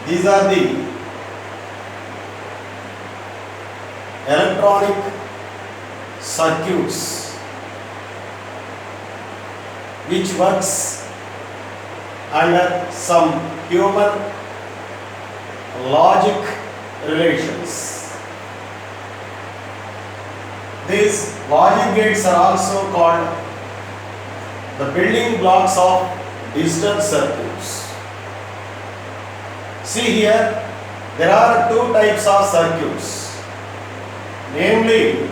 These are the electronic circuits which works under some human logic relations. These logic gates are also called the building blocks of digital circuits. See here, there are two types of circuits, namely,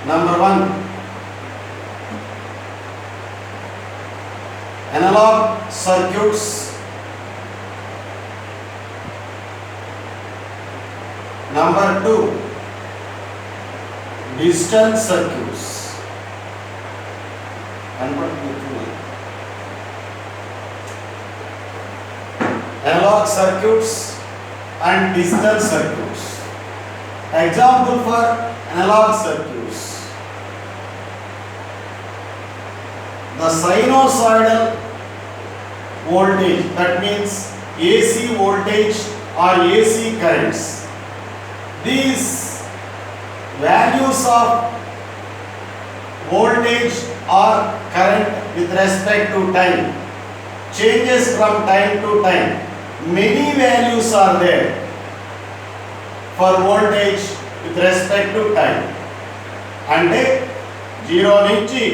number one, analog circuits, number two, digital circuits. Analog circuits and digital circuits. Example for analog circuits: the sinusoidal voltage, that means AC voltage or AC currents. These values of voltage or current with respect to time changes from time to time. Many values are there for voltage with respect to time. అంటే 0 నుంచి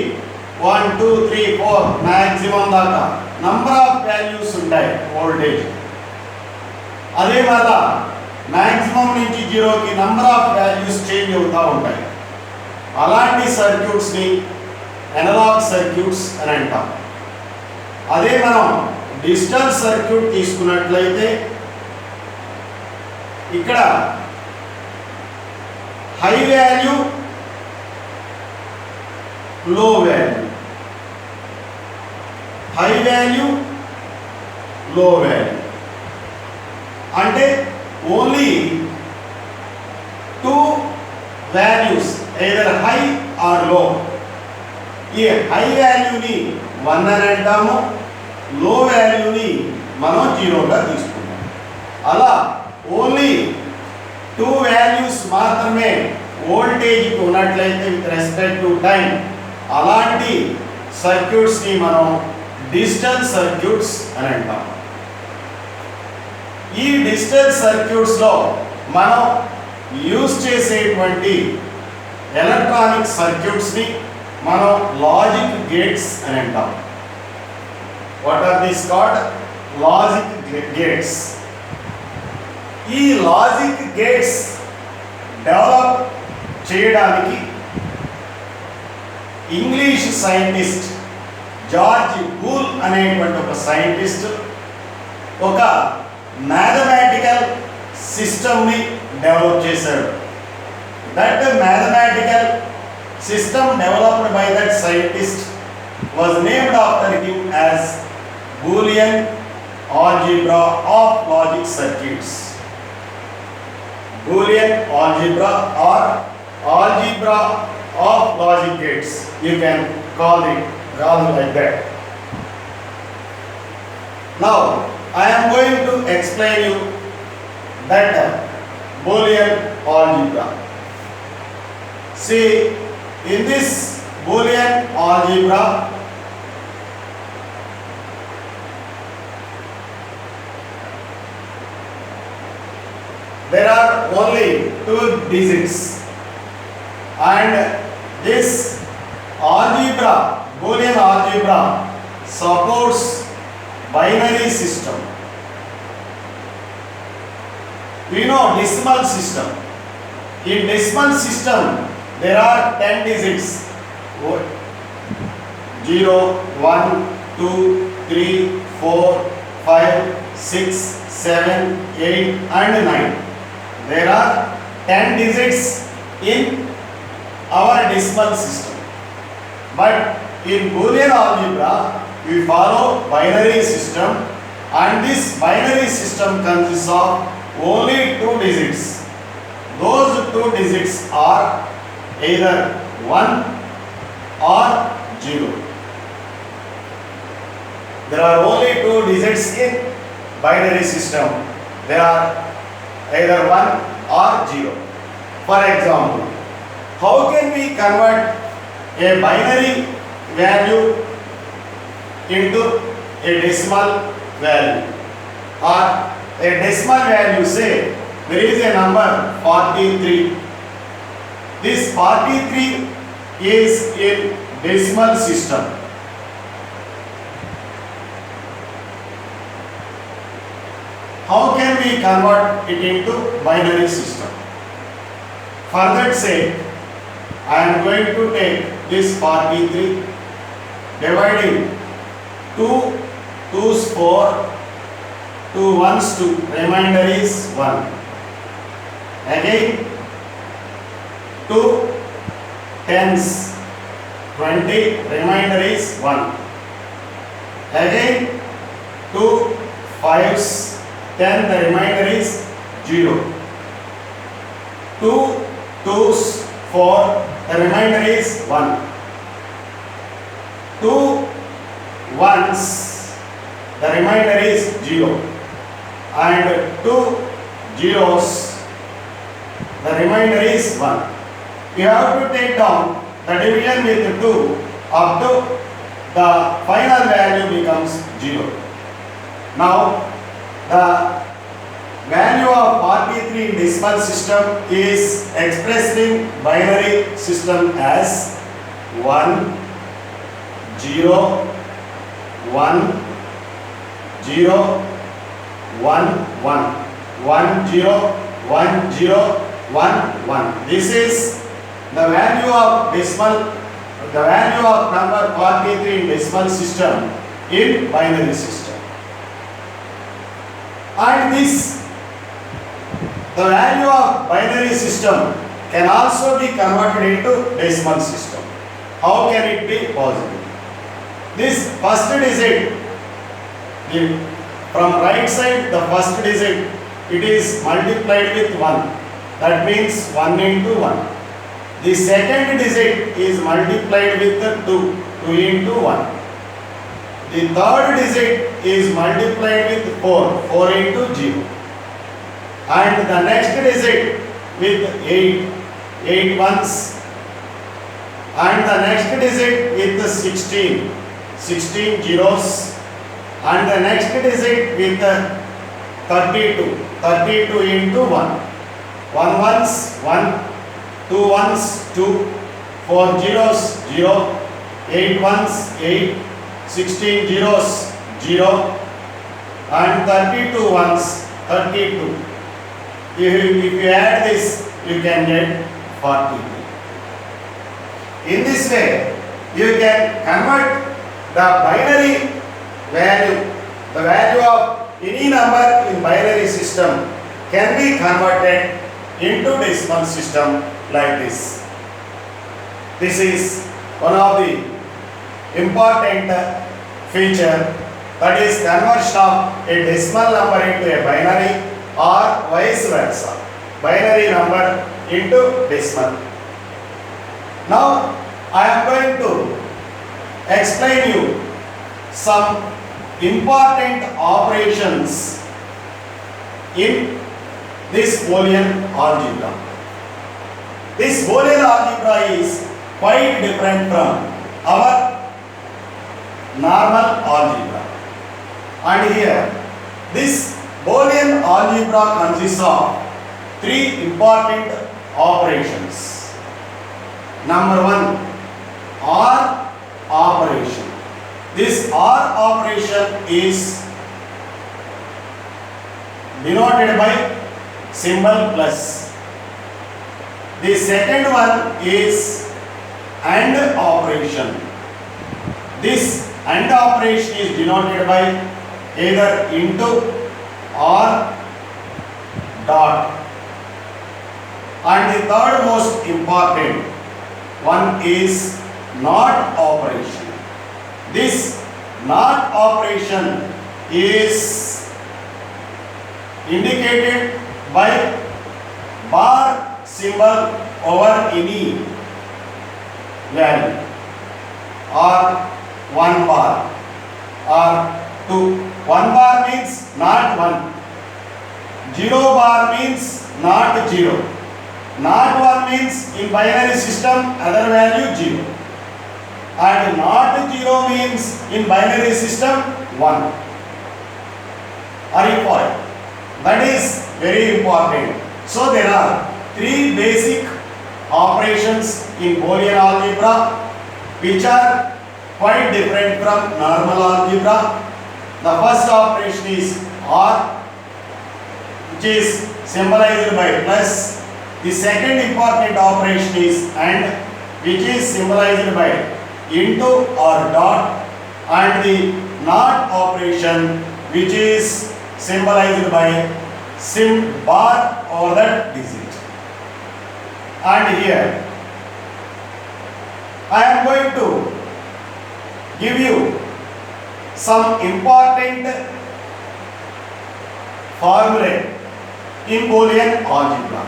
1, 2, 3, 4 maximum దాకా number of values ఉంటాయి voltage. అదే మళ్ళా maximum నుంచి 0కి number of values change అవుతూ ఉంటాయి. అలాంటి సర్క్యూట్స్ని అనలాగ్ సర్క్యూట్స్ అని అంటాం. అదే మనం డిజిటల్ సర్క్యూట్ తీసుకున్నట్లయితే ఇక్కడ high value, low value, high value, low value అంటే only two values, either high or low. ఈ హై వాల్యూని 1 అని అంటాము, లో వాల్యూని మనం 0గా తీసుకుంటాం. అలా ఓన్లీ టూ వాల్యూస్ మాత్రమే వోల్టేజ్కి ఉన్నట్లయితే విత్ రెస్పెక్ట్ టు టైం, అలాంటి సర్క్యూట్స్ని మనం డిజిటల్ సర్క్యూట్స్ అని అంటాం. ఈ డిజిటల్ సర్క్యూట్స్లో మనం యూజ్ చేసేటువంటి ఎలక్ట్రానిక్ సర్క్యూట్స్ని మనం లాజిక్ గేట్స్ అని అంటాం. What are these called? Logic gates. ఈ లాజిక్ గేట్స్ డెవలప్ చేయడానికి ఇంగ్లీష్ సైంటిస్ట్ జార్జ్ బూల్ అనేటువంటి ఒక సైంటిస్ట్ ఒక మ్యాథమెటికల్ సిస్టమ్ని డెవలప్ చేశాడు. That mathematical system developed by that scientist was named after him as Boolean algebra of logic circuits. Boolean algebra or algebra of logic gates, you can call it like that. Now I am going to explain you that Boolean algebra. See, in this Boolean algebra, there are only 2 digits, and this algebra, Boolean algebra, supports binary system. We know decimal system. In decimal system there are 10 digits: 0, 1, 2, 3, 4, 5, 6, 7, 8 and 9. There are 10 digits in our decimal system. But in Boolean algebra we follow binary system, and this binary system consists of only 2 digits. Those 2 digits are either 1 or 0. There are only 2 digits in binary system, They are either 1 or 0. For example, how can we convert a binary value into a decimal value? Or a decimal value, say there is a number 43. This 43 is in decimal system. How can we convert it into binary system? For that sake, I am going to take this 43, dividing 2 2's 4, 2 1's 2, remainder is 1. Again 2 10's 20, remainder is 1. Again 2 5's 10, the remainder is 0. 2 2's 4, the remainder is 1. 2 1's, the remainder is 0. And 2 zeros, the remainder is 1. We have to take down the division with 2 up to the final value becomes 0. Now the value of 43 in decimal system is expressed in binary system as 1 0 1 0 1 1 1 0 1 0 1 1. This is the value of decimal, the value of number 43 in decimal system in binary system. And this, the value of binary system can also be converted into decimal system. How can it be possible? This first digit, from right side, the first digit, it is multiplied with 1. That means 1 into 1. The second digit is multiplied with 2, 2 into 1. The third digit is multiplied with 4, 4 into 0. And the next digit with 8, 8 ones. And the next digit with 16, 16 zeros. And the next digit with 32, 32 into 1. 1 ones, 1, 2 ones, 2, 4 zeros, 0, 8 ones, 8, 16 zeros, 0, and 32 ones, 32. If you add this, you can get 43. In this way, you can convert the binary value, the value of any number in binary system can be converted into decimal system like this. This is one of the important feature, that is conversion of a decimal number into a binary or vice versa, binary number into decimal. Now I am going to explain you some important operations in this Boolean algebra. This Boolean algebra is quite different from our normal algebra. And here, this Boolean algebra consists of 3 important operations. Number 1, OR operation. This OR operation is denoted by symbol plus. The second one is AND operation. This AND operation is denoted by either into or dot. And the third most important one is NOT operation. This NOT operation is indicated by bar symbol over any value, or 1 bar or 2. 1 bar means not 1. 0 bar means not 0. Not 1 means in binary system other value 0. And not 0 means in binary system 1. Are you following? That is very important. So there are three basic operations in Boolean algebra which are quite different from normal algebra. The first operation is OR, which is symbolized by plus. The second important operation is AND, which is symbolized by into or dot, and the NOT operation, which is symbolized by bar or that digit. And here I am going to give you some important formulae in Boolean algebra.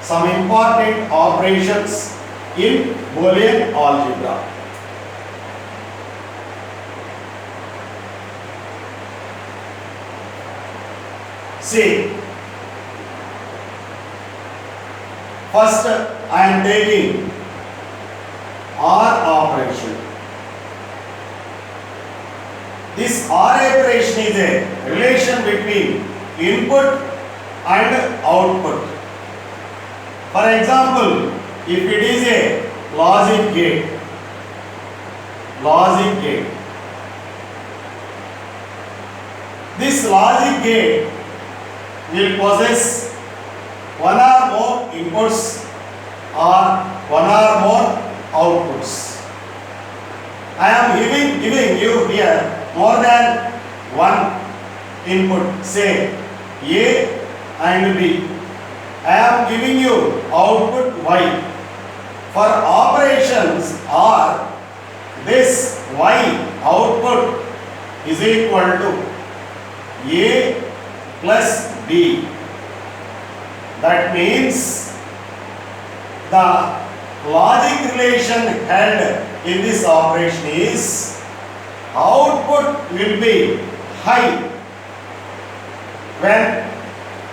Some important operations in Boolean algebra. See, first I am taking OR operation. This OR operation is a relation between input and output. For example, if it is a logic gate, this logic gate will possess one or more inputs or one or more outputs. I am giving you here more than one input, say A and B. I am giving you output Y. For operations R, this Y output is equal to A plus B. That means the logic relation held in this operation is output will be high when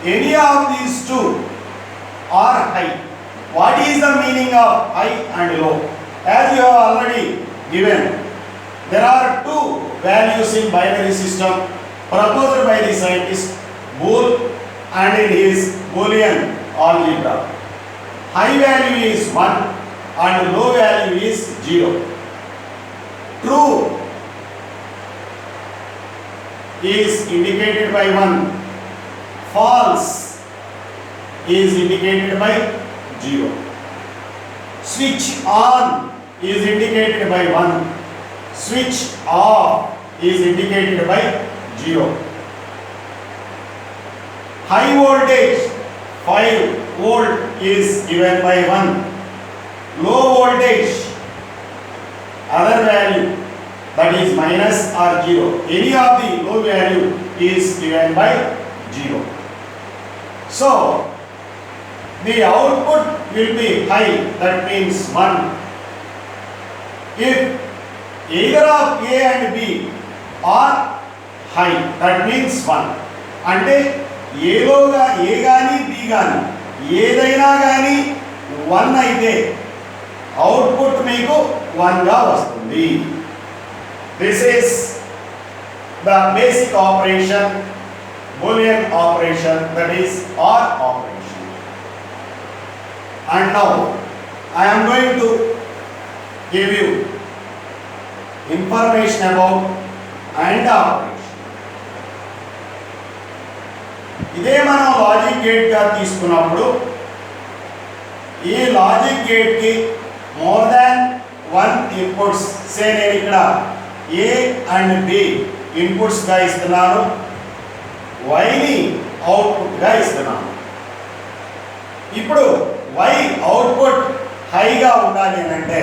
any of these two are high. What is the meaning of high and low? As you have already given, there are two values in binary system proposed by the scientist Boole and in his Boolean algebra. High value is 1 and low value is 0. True is indicated by 1, false is indicated by 0. Switch on is indicated by 1, switch off is indicated by 0. High voltage 5 volt is given by 1. Low voltage other value, that is minus or 0. Any of the low value is given by 0. So the output will be high, that means 1. If either of A and B are high, that means 1. అంటే ఏలోగా ఏ కానీ B కానీ ఏదైనా కానీ 1 అయితే output మీకు 1 గా వస్తుంది. This is the basic operation, Boolean operation, that is OR operation. And now I am going to give you information about AND operation. ఇదే మనం లాజిక్ గేట్ గా తీసుకున్నప్పుడు ఈ లాజిక్ గేట్ కి మోర్ దాన్ 1 ఇన్పుట్స్, సే నేను ఇక్కడ A అండ్ B ఇన్పుట్స్ గా ఇస్తున్నాను, Y ని అవుట్పుట్ గా ఇస్తున్నాను. ఇప్పుడు Y అవుట్పుట్ హైగా ఉండాలి అంటే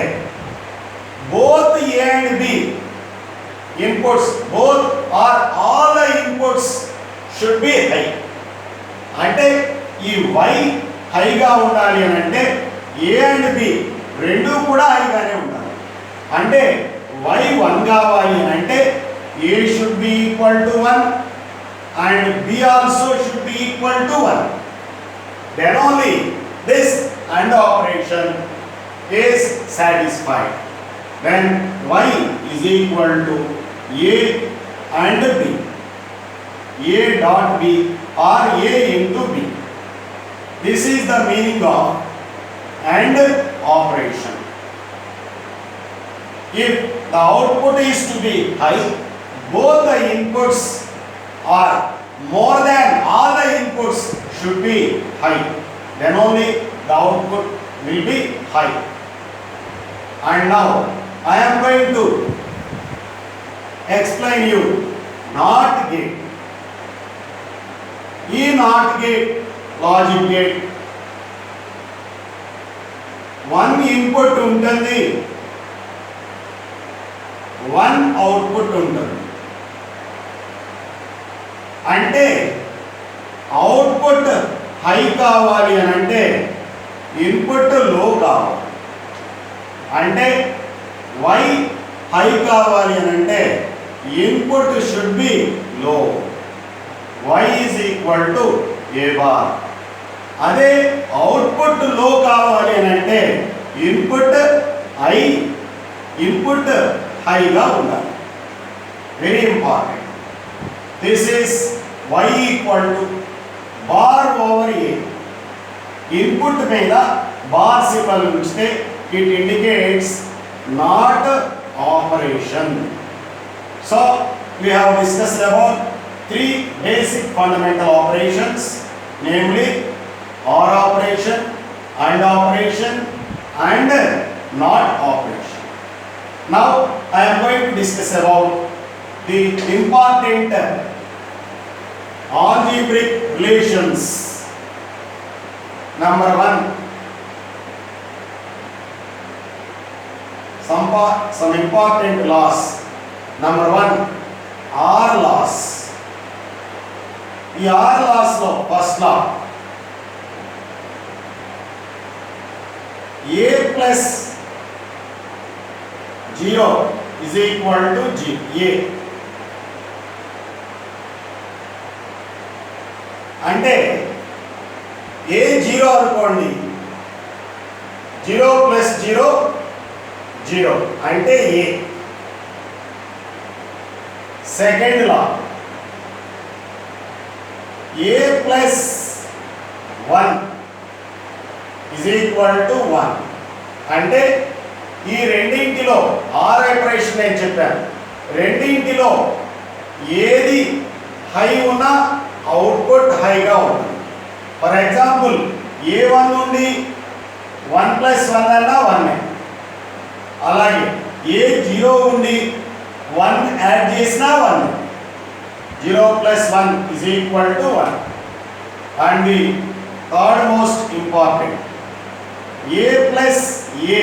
both A and B inputs, both or all the inputs should be high. అంటే ఈ Y హైగా ఉండాలి అని అంటే A అండ్ B రెండు కూడా హైగానే ఉండాలి. అంటే Y 1 కావాలి అని అంటే A should be equal to 1 and B also should be equal to 1. Then only this AND operation is satisfied. Then Y is equal to A and B. A dot B or A into B. This is the meaning of AND operation. If the output is to be high, both the inputs are more than all the inputs should be high. Then only the output will be high. And now I am going to explain you NOT gate. In NOT gate, logic gate, one input ఉంటుంది, one output ఉంటుంది. అంటే output high కావాలి అని అంటే input లో కావాలి. అంటే Y high కావాలి అని అంటే ఇన్పుట్ షుడ్ బి లో. Y is equal to A bar. అదే అవుట్పుట్ లో కావాలి అని అంటే ఇన్పుట్ హైగా ఉండాలి. Very important. This is Y equal to bar over A. Input మీద బార్ సింబల్ ఉంచితే it indicates not operation. So we have discussed about three basic fundamental operations, namely OR operation, AND operation and NOT operation. Now I am going to discuss about the important algebraic relations. Number one, some important laws. Number one, R laws. The R laws లో first law, A plus 0 is equal to A. అంటే A 0 అనుకోండి, 0 plus 0 0 అంటే A. Second law, A plus 1 is equal to 1 అంటే ఈ రెండింటిలో are operation నేను చెప్పాను, రెండింటిలో ఏది హై ఉన్నా అవుట్పుట్ హైగా ఉంటుంది. ఫర్ ఎగ్జాంపుల్ A1 నుండి 1 plus 1 అన్నా 1. అలాగే A0 నుండి 1 యాడ్ చేసినా 1. 0 plus 1 is equal to 1. And the third most important, A plus A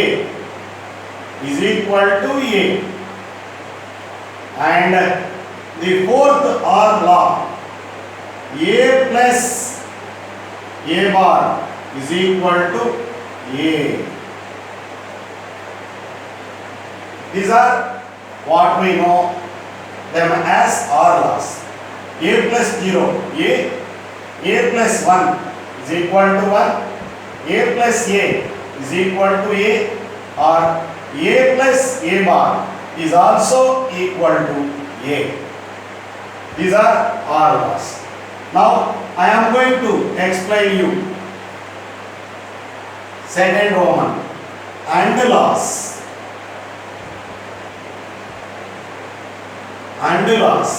is equal to A. And the fourth OR law, A plus A bar is equal to A. These are what we know them as OR laws. A plus 0, A plus 1 is equal to 1, A plus A is equal to A, or A plus A bar is also equal to A. These are OR laws. Now I am going to explain you second Roman, AND laws. AND laws.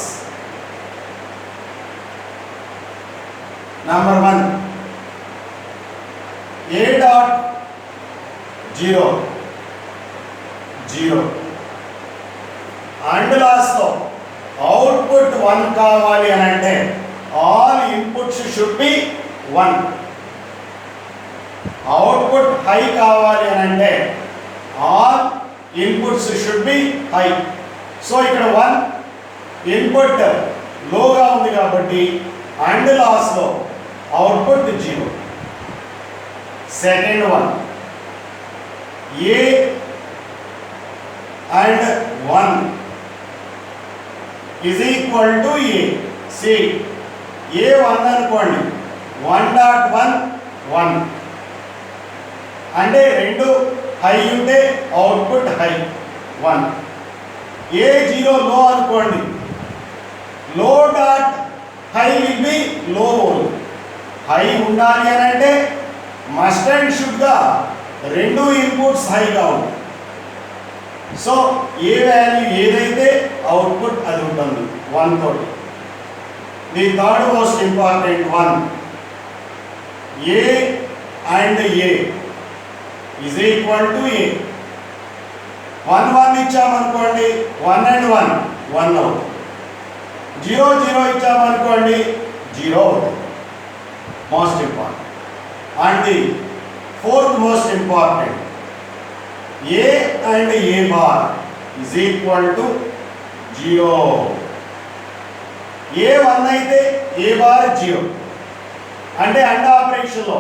Number 1, A dot 0 0. AND laws లో output 1 కావాలి అని అంటే all inputs should be 1. Output high కావాలి అని అంటే all inputs should be high. So ఇక్కడ 1 input లోగా ఉంది కాబట్టి AND లాస్ లో output 0. Second one, A and 1 is equal to A. See, A 1 అనుకోండి, 1.1 1 అంటే రెండు హై ఉంటే అవుట్పుట్ హై 1. A 0 లో అనుకోండి, లో డాట్ హై విల్ బి లో ఓన్లీ. హై ఉండాలి అని అంటే మస్ట్ అండ్ షుడ్గా రెండు ఇన్పుట్స్ హైగా ఉంటాయి. సో ఏ వాల్యూ ఏదైతే అవుట్పుట్ అది ఉంటుంది 1 తోటి. The third most important one, A and A is equal to A. 1 1 ఇచ్చామనుకోండి, 1 and 1 1 అవుతుంది. 0 0 ఇచ్చామనుకోండి, 0 అవుతుంది. Most important. And the fourth most important, A and A bar is equal to 0. A 1 అయితే A bar 0 అంటే and ఆపరేషన్లో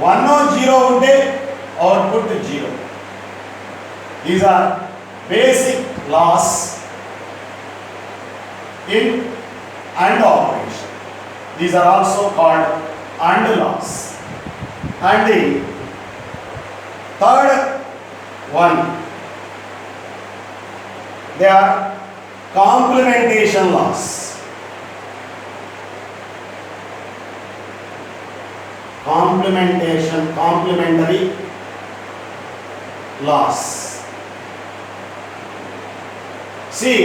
1 0 ఉంటే output 0. These are basic laws in AND operation. These are also called AND laws. And the third one, they are complementation laws. Complementary laws. See,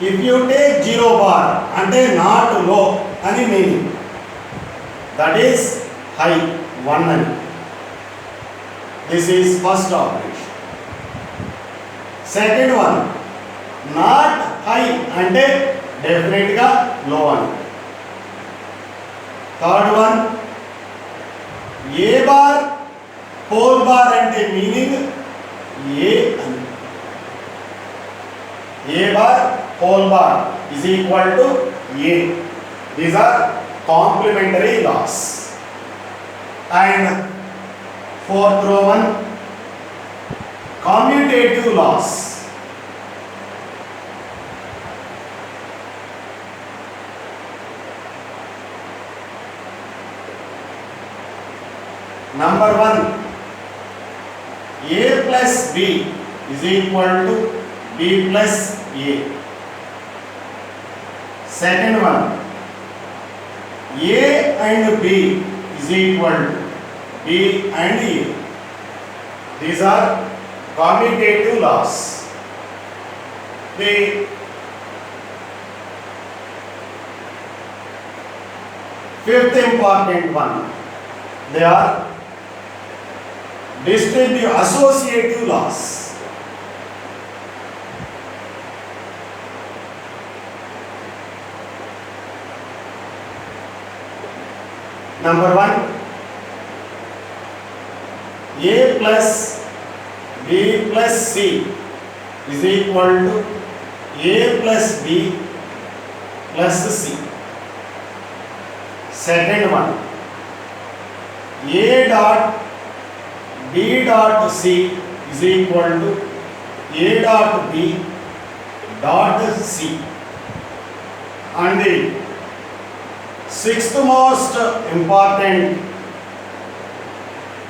if you take 0 bar ante not low ani meaning, that is high 1 ani. This is first operation. Second one, not high ante definite ga low ani. Third one, A bar whole bar ante meaning A ani. A bar whole bar is equal to A. These are complementary laws. And fourth Roman, commutative laws. Number 1, A plus B is equal to B plus A. Second one, A and B is equal to B and A. These are commutative laws. The fifth important one, they are associative laws. Number 1, A plus B plus C is equal to A plus B plus C. Second one, A dot B dot C is equal to A dot B dot C. And the sixth most important,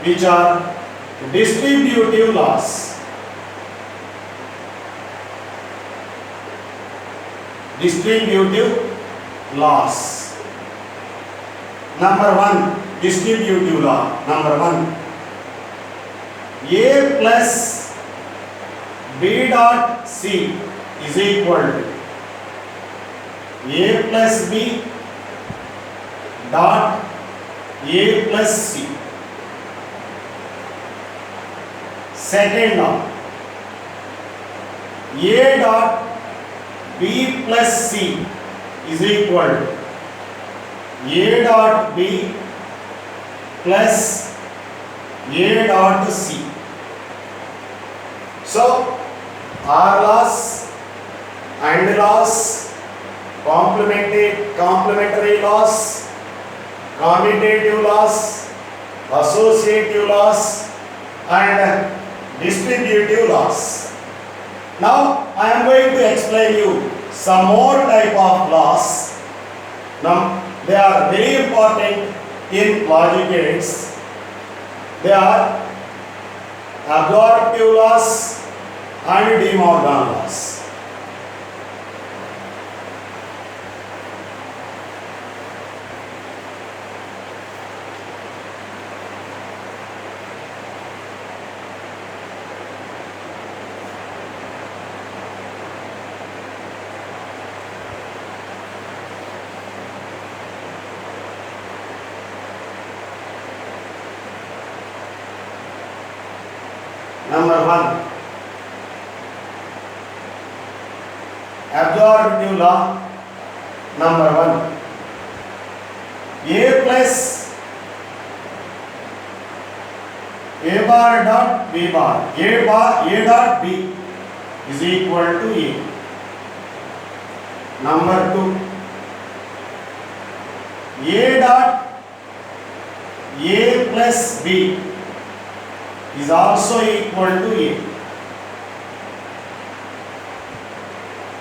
which are distributive laws. Distributive laws. Number 1, distributive law. Number 1, A plus B dot C is equal to A plus B dot A plus C. Second law, A dot B plus C is equal to A dot B plus A dot C. So, R laws, AND laws, complementary laws, commutative laws, associative laws, and distributive laws. Now I am going to explain you some more type of laws. Now they are very important in logic gates. They are absorptive laws and De Morgan laws. Number 1, absorptive law. Number 1, A plus A bar dot B bar, A dot B is equal to A. Number 2, A dot A plus B is also equal to A.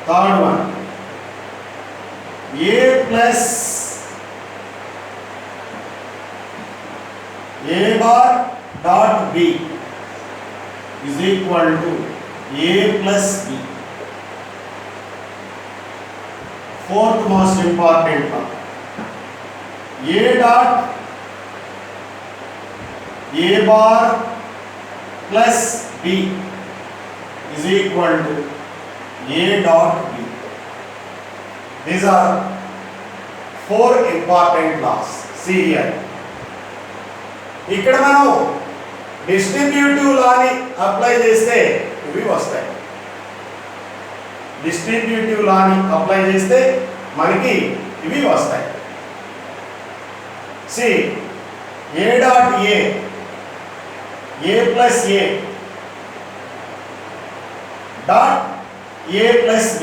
Third one, A plus A bar dot B is equal to A plus B. Fourth most important one, A dot A bar plus B is equal to A dot B. These are 4 important laws. See here. ఇక్కడ మనం distributive లాని apply చేస్తే ఇవి వస్తాయి. Distributive లాని apply చేస్తే మనకి ఇవి వస్తాయి. సి A dot A plus A dot A plus B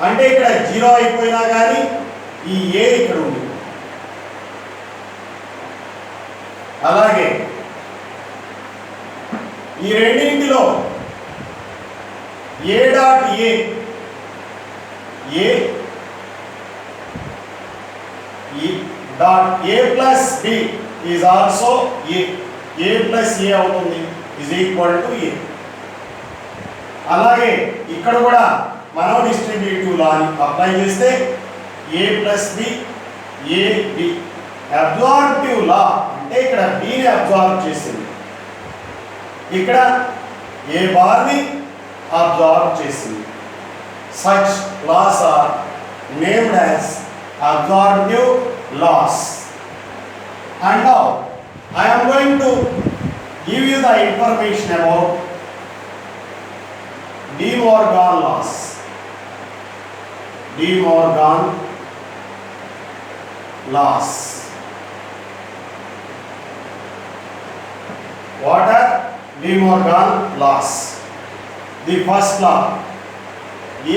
అంటే ఇక్కడ 0 అయిపోయినా కానీ ఈ A ఇక్కడ ఉంది. అలాగే ఈ రెండింటిలో A dot A dot A plus B is also A plus A అవుతుంది is equal to A. అలాగే ఇక్కడ కూడా మనం డిస్ట్రిబ్యూటివ్ లాని అప్లై చేస్తే A plus B A B. Absorptive law అంటే ఇక్కడ B ని అబ్జార్బ్ చేసింది, ఇక్కడ A బార్ ని అబ్జార్బ్ చేసింది. Such laws are named as absorptive laws. And now I am going to give you the information about De Morgan laws. De Morgan laws. What are De Morgan laws? The first law,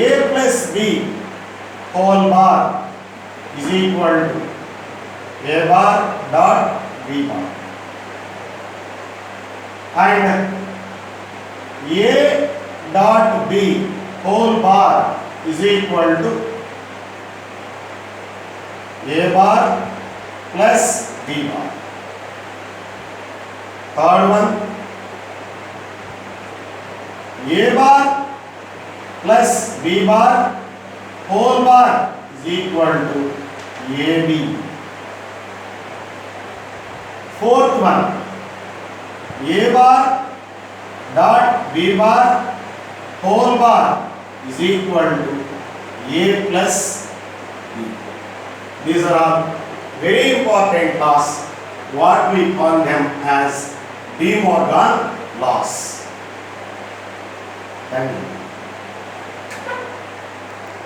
A plus B whole bar is equal to A bar dot B bar. And A dot B whole bar is equal to A bar plus B bar. Third one, A bar plus B bar whole bar is equal to AB. Fourth one, A bar dot B bar whole bar is equal to A plus B. These are all very important laws. What we call them as De Morgan laws. Thank you.